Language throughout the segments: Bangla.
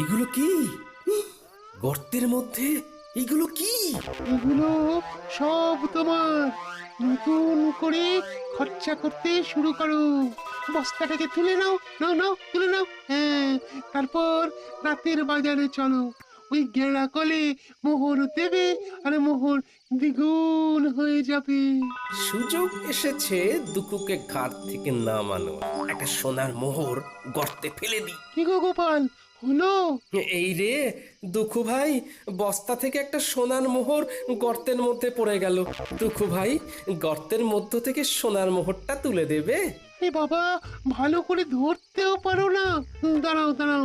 এগুলো কি? গর্তের মধ্যে এগুলো কি? এগুলো সব তোমার। নতুন করে খরচা করতে শুরু করো। বস্তাটাকে তুলে নাও, নাও নাও, তুলে নাও। হ্যাঁ, তারপর রাতের বাজারে চলো। ওই গেঁড়া কলে মোহর দেবে, আর মোহর দ্বিগুণ হয়ে যাবে। সুযোগ এসেছে দুকুকে ঘাট থেকে নামানো। একটা সোনার মোহর গর্তে ফেলে দিই। কি গো গোপাল, হলো? এই রে দুঃখু ভাই, বস্তা থেকে একটা সোনার মোহর গর্তের মধ্যে পড়ে গেল। দুঃখু ভাই, গর্তের মধ্য থেকে সোনার মোহরটা তুলে দেবে? এ বাবা, ভালো করে ধরতেও পারো না। দাঁড়াও দাঁড়াও,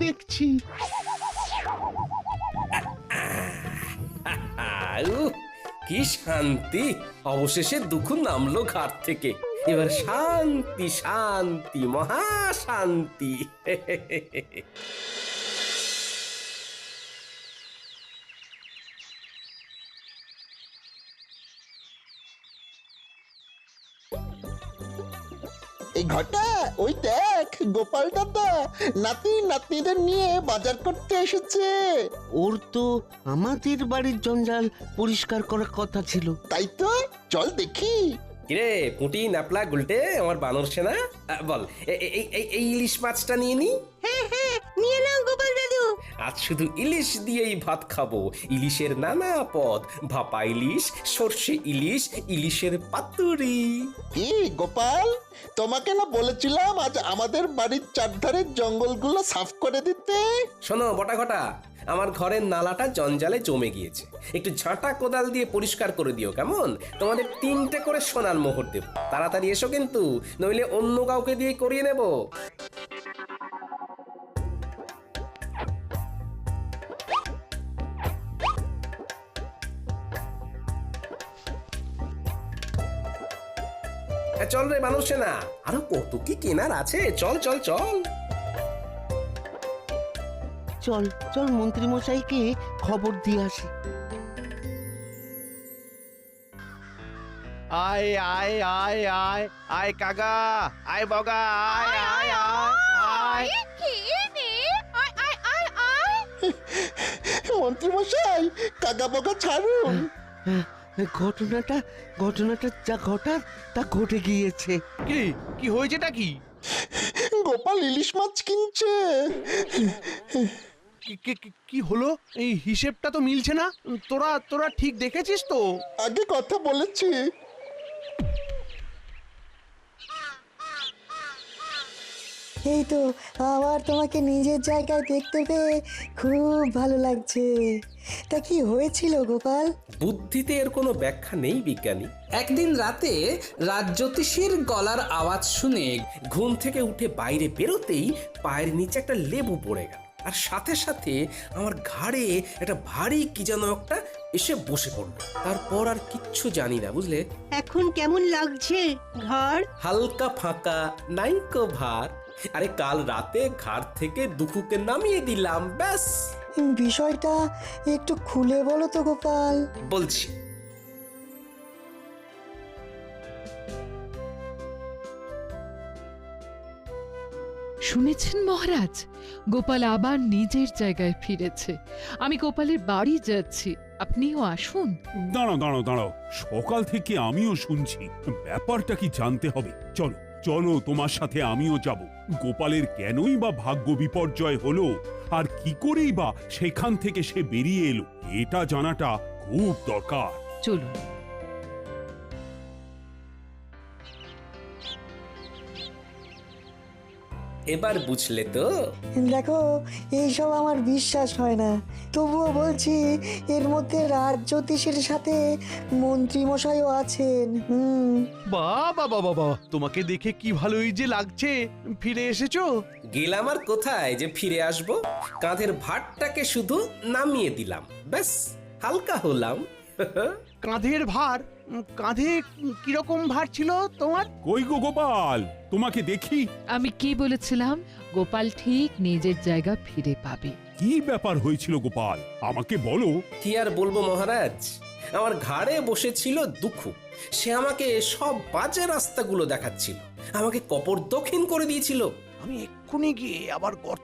দেখছি। উহ, কি শান্তি! অবশেষে দুঃখু নামলো ঘাট থেকে। এবার শান্তি শান্তি, মহা শান্তি। এই ঘটা, ওই দেখ গোপাল দাদা নাতি নাতনিদের নিয়ে বাজার করতে এসেছে। ওর তো আমাদের বাড়ির জঞ্জাল পরিষ্কার করার কথা ছিল। তাই তো, চল দেখি। কিরে পুঁটি, নাপলা, গুলটে, আমার বানর সেনা, বল এই ইলিশ মাছটা নিয়ে নি। হ্যাঁ হ্যাঁ, নিয়ে নাও গোপাল দাদু। আজ শুধু ইলিশ দিয়েই ভাত খাবো। ইলিশের নানা পদ, ভাপা ইলিশ, সর্ষে ইলিশ, ইলিশের পাতুরি। কি গোপাল, তোমাকে না বলেছিলাম আজ আমাদের বাড়ির চারধারের জঙ্গলগুলো সাফ করে দিতে? শোনো বটা ঘটা, আমার ঘরের নালাটা জঞ্জালে জমে গিয়েছে। একটু ঝাঁটা কোদাল দিয়ে পরিষ্কার করে দিও কেমন? তোমাদের 3টে করে সোনার মোহর দেব। তাড়াতাড়ি এসো কিন্তু, নইলে অন্য কাউকে দিয়ে করিয়ে নেব। চল রে মানুষ না, আরো কত কি কেনার আছে। চল চল চল। চল চল মন্ত্রী মশাইকে খবর দিয়ে আসি। আয় আয় আয় আয় আয় কাকা, আয় বগা, আয় আয় আয় আয়। মন্ত্রী মশাই, কাকা বকা ছাড়ুন। ঘটনাটা ঘটনাটা যা ঘটার তা ঘটে গিয়েছে। কি কি হয়েছেটা কি? গোপাল ইলিশ মাছ কিনছে। কি হলো? এই হিসেবটা তো মিলছে না। তোরা তোরা ঠিক দেখেছিস তো? আগে কথা বলেছি। এই তো, আবার তোমাকে নিজের জায়গায় দেখতে পেয়ে খুব ভালো লাগছে। তা কি হয়েছিল গোপাল? বুদ্ধিতে এর কোনো ব্যাখ্যা নেই বিজ্ঞানী। একদিন রাতে রাজজ্যোতিষীর গলার আওয়াজ শুনে ঘুম থেকে উঠে বাইরে বেরোতেই পায়ের নিচে একটা লেবু পড়ে গেল, আর সাথে সাথে আমার ঘাড়ে একটা ভারী কি যেন একটা এসে বসে পড়লো। তারপর আর কিচ্ছু জানি না, বুঝলে। এখন কেমন লাগছে ঘর? হালকা ফাঁকা, নাইকো ভার। আরে কাল রাতে ঘাট থেকে দুঃখুকে নামিয়ে দিলাম, ব্যাস। বিষয়টা একটু খুলে বলো তো গোপাল। বলছি। শুনেছেন মহারাজ, গোপাল আবার নিজের জায়গায় ফিরেছে। আমি গোপালের বাড়ি যাচ্ছি, আপনিও আসুন। দাঁড়াও দাঁড়াও দাঁড়াও, সকাল থেকে আমিও শুনছি। ব্যাপারটা কি জানতে হবে। চলো চলো, তোমার সাথে আমিও যাব। গোপালের কেনই বা ভাগ্য বিপর্যয় হলো, আর কি করেই বা সেখান থেকে সে বেরিয়ে এলো, এটা জানাটা খুব দরকার। চলুন। এবার বুঝলে তো? দেখো, এইসব আমার বিশ্বাস হয় না, তবুও বলছি এর মধ্যে রাজজ্যোতিষের সাথে মন্ত্রী মশাইও আছেন। বাবা বাবা বাবা, তোমাকে দেখে কি ভালোই যে লাগছে। ফিরে এসেছো? গেলাম আর কোথায় যে ফিরে আসবো। কাঁধের ভারটাকে শুধু নামিয়ে দিলাম, ব্যাস, হালকা হলাম। কাঁধের ভার? কাঁধে কিরকম ভার ছিল তোমার? কই গো গোপাল, তোমাকে দেখি। আমি কি বলেছিলাম? গোপাল ঠিক নিজের জায়গা ফিরে পাবে। কি ব্যাপার হয়েছিল গোপাল, আমাকে বলো। কি আর বলবো মহারাজ, আমার ঘাড়ে বসেছিল দুঃখু। সে আমাকে সব বাজে রাস্তাগুলো দেখাচ্ছিল, আমাকে কপর দক্ষিণ করে দিয়েছিল। আমি এক্ষুনি গিয়ে আবার গর্ত